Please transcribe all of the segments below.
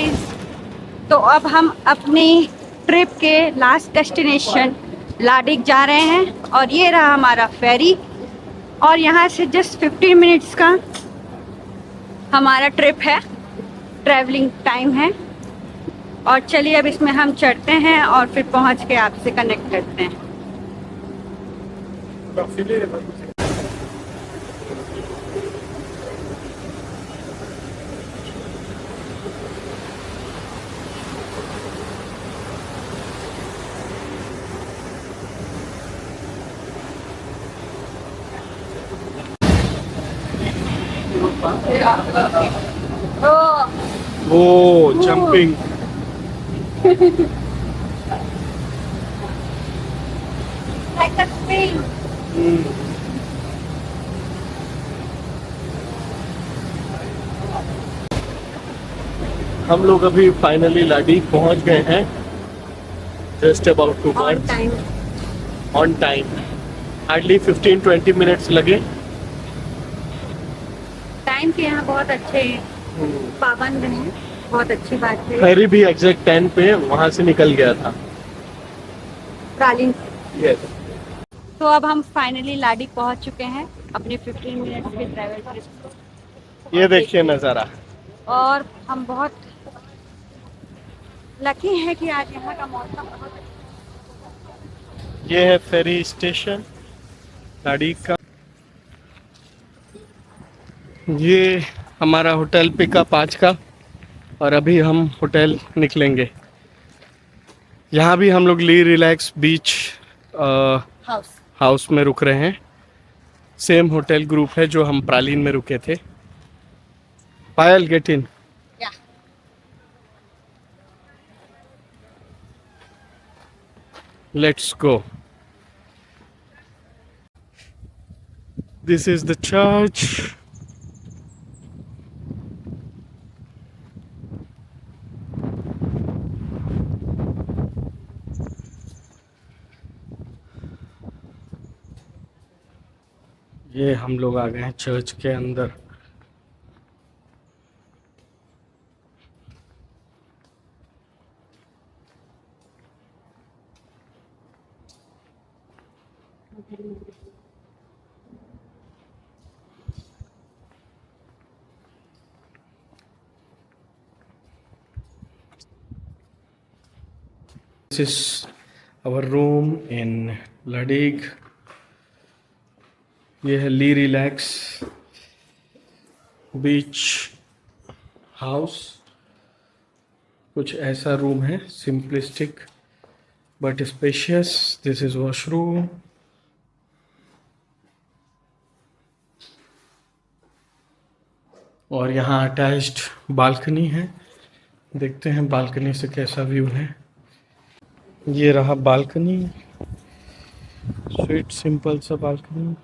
Guys, तो अब हम अपनी ट्रिप के लास्ट डेस्टिनेशन लाडिक जा रहे हैं और ये रहा हमारा फेरी और यहाँ से जस्ट 15 मिनट्स का हमारा ट्रिप है, ट्रैवलिंग टाइम है। और चलिए अब इसमें हम चढ़ते हैं और फिर पहुँच के आपसे कनेक्ट करते हैं। Oh, jumping. Like a spring. हम लोग अभी फाइनली लाडीक पहुंच गए हैं। Just about to On time. On time. Hardly 15-20 minutes लगे। टाइम के यहाँ बहुत अच्छे पाबंद हैं, बहुत अच्छी बात है। फेरी भी एग्जैक्ट 10 पे वहां से निकल गया था। प्रालीन। यस। तो अब हम फाइनली लाडिक पहुंच चुके हैं अपने 15 मिनट्स के ट्रैवल ट्रिप। ये देखिए नज़ारा। और हम बहुत लकी हैं कि आज यहाँ का मौसम बहुत अच्छा। ये है फेरी स्टेशन लाडीक का। ये हमारा होटल पिकअप आज का और अभी हम होटल निकलेंगे। यहाँ भी हम लोग ली रिलैक्स बीच हाउस में रुक रहे हैं। सेम होटल ग्रुप है जो हम प्रालीन में रुके थे। Payal get in. Let's go. This is the church. ये हम लोग आ गए हैं चर्च के अंदर। This is our room in Ladig। ये है ली रिलैक्स बीच हाउस। कुछ ऐसा रूम है, simplistic but spacious. This is washroom. और यहाँ अटैच्ड बालकनी है। देखते हैं बालकनी से कैसा व्यू है। ये रहा बालकनी, स्वीट सिंपल सा बालकनी।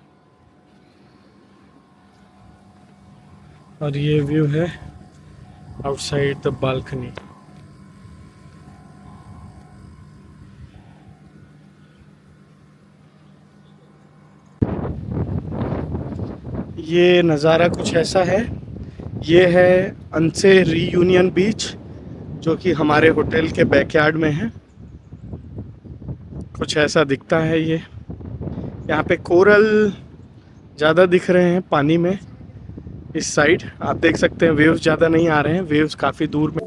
और ये व्यू है आउटसाइड द बालकनी। ये नज़ारा कुछ ऐसा है। ये है अनसे रीयूनियन बीच जो कि हमारे होटल के बैकयार्ड में है। कुछ ऐसा दिखता है ये। यहाँ पे कोरल ज़्यादा दिख रहे हैं पानी में। इस साइड आप देख सकते हैं वेव्स ज़्यादा नहीं आ रहे हैं, वेव्स काफ़ी दूर में।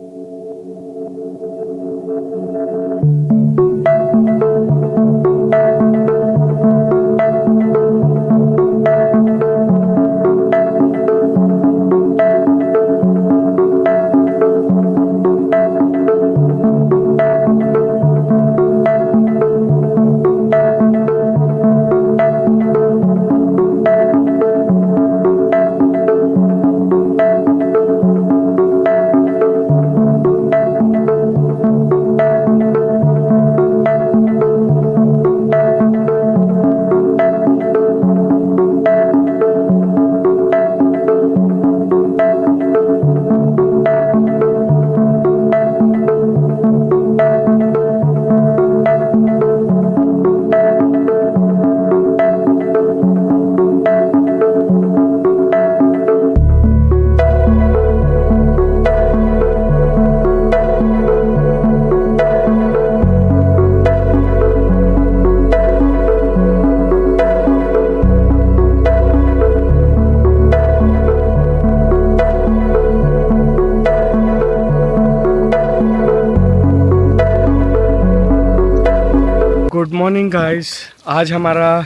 मॉर्निंग गाइस, आज हमारा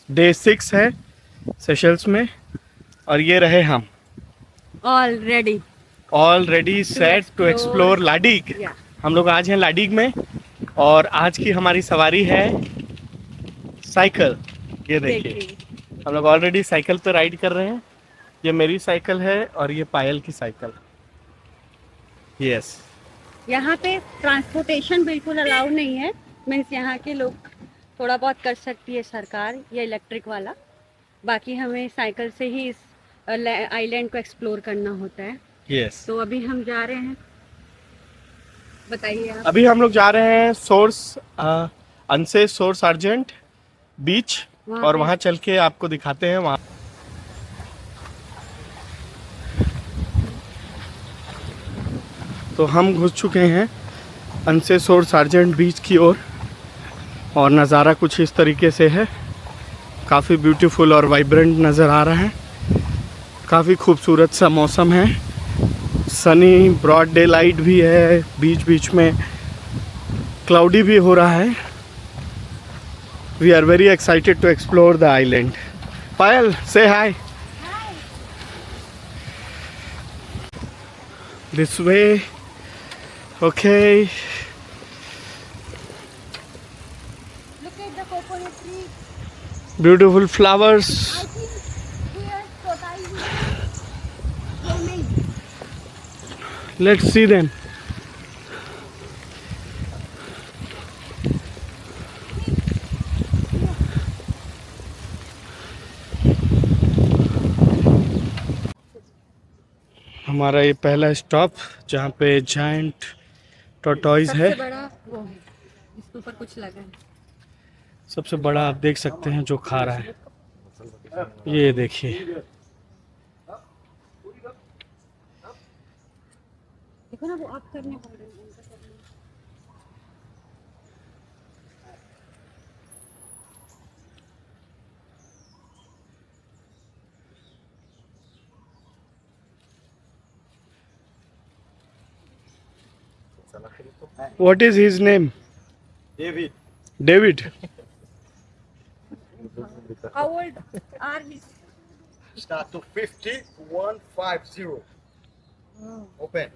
डे 6 है सेशल्स में और ये रहे हम ऑलरेडी सेट टू एक्सप्लोर लाडिग। हम लोग आज हैं लाडिग में और आज की हमारी सवारी है साइकिल। ये देखिए हम लोग ऑलरेडी साइकिल पे राइड कर रहे हैं। ये मेरी साइकिल है और ये पायल की साइकिल। यस, यहाँ पे ट्रांसपोर्टेशन बिल्कुल अलाउड नहीं है। मीन्स यहाँ के लोग थोड़ा बहुत कर सकती है सरकार या इलेक्ट्रिक वाला, बाकी हमें साइकिल से ही इस आइलैंड को एक्सप्लोर करना होता है। यस। तो अभी हम जा रहे हैं, बताइए आप। अभी हम लोग जा रहे हैं अनसे सोर्स आर्जेंट बीच और वहाँ चल के आपको दिखाते हैं। वहाँ तो हम घुस चुके हैं अनसे सोर्स आर्जेंट बीच की ओर और नज़ारा कुछ इस तरीके से है। काफ़ी ब्यूटीफुल और वाइब्रेंट नज़र आ रहा है। काफ़ी खूबसूरत सा मौसम है। सनी ब्रॉड डे लाइट भी है, बीच बीच में क्लाउडी भी हो रहा है। We are very excited to explore the island. Payal, say hi. This way. Okay. Look at the coconut tree. Beautiful flowers. I think here tortoise is swimming. Let's see them. हमारा ये पहला स्टॉप जहाँ पे giant tortoise है। सबसे बड़ा वो है जिसके ऊपर कुछ लगा है। सबसे बड़ा आप देख सकते हैं जो खा रहा है। ये देखिए, देखो ना, वो आप करने पड़ रहे हैं। what is his name? David. David. How old are we? Start to 50, 150. Open,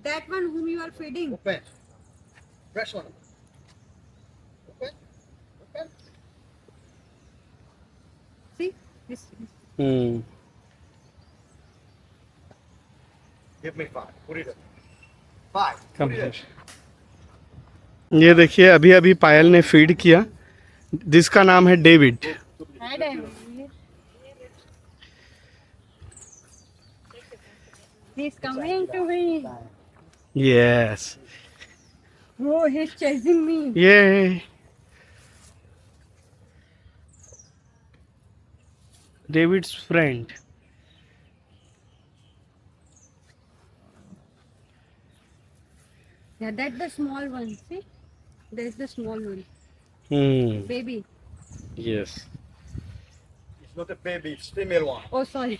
That one whom you are feeding. open. Press on. Open, open. See this. Give me 5. Put it up. 5. Come Put it up. here. ये देखिए अभी अभी पायल ने feed किया, जिसका नाम है David. He's coming to me. Yes, Oh, he's chasing me. ये David's friend. Yeah, that's the small one. See, there's the small one. Baby. Yes. It's not a baby, it's female one. Oh, sorry.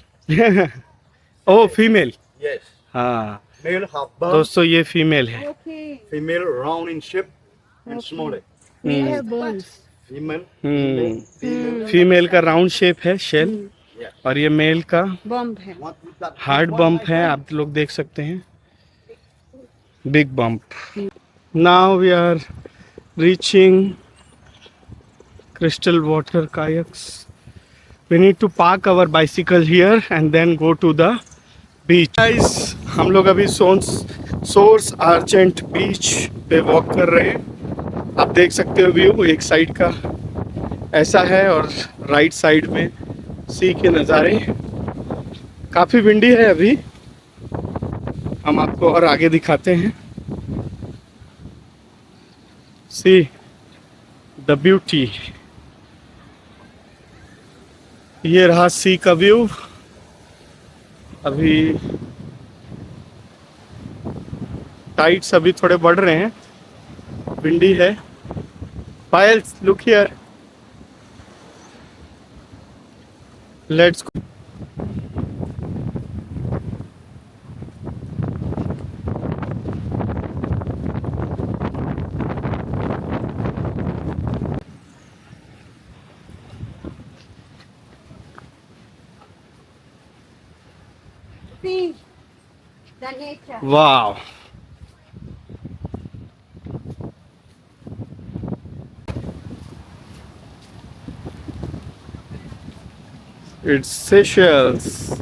Oh female. Yes. हाँ Male have bump, दोस्तों, ये female है। Okay. female round in shape and smaller. We have bones. Female, hmm, female का round shape है shell yeah. और ये mail का Bomb है. What with that? Hard bump है, आप लोग देख सकते हैं, big bump. Now we are reaching crystal water kayaks. We need to park our bicycle here and then go to the beach. Guys, हम लोग अभी सोर्स आर्जेंट बीच पे वॉक कर रहे हैं। आप देख सकते हो व्यू एक साइड का ऐसा है और राइट साइड में सी के नज़ारे। काफ़ी विंडी है अभी, हम आपको और आगे दिखाते हैं। See the beauty. ये रहा सी का व्यू। अभी टाइड्स अभी थोड़े बढ़ रहे हैं, विंडी है। Payal, look here, let's go. The nature. Wow. It's Seychelles.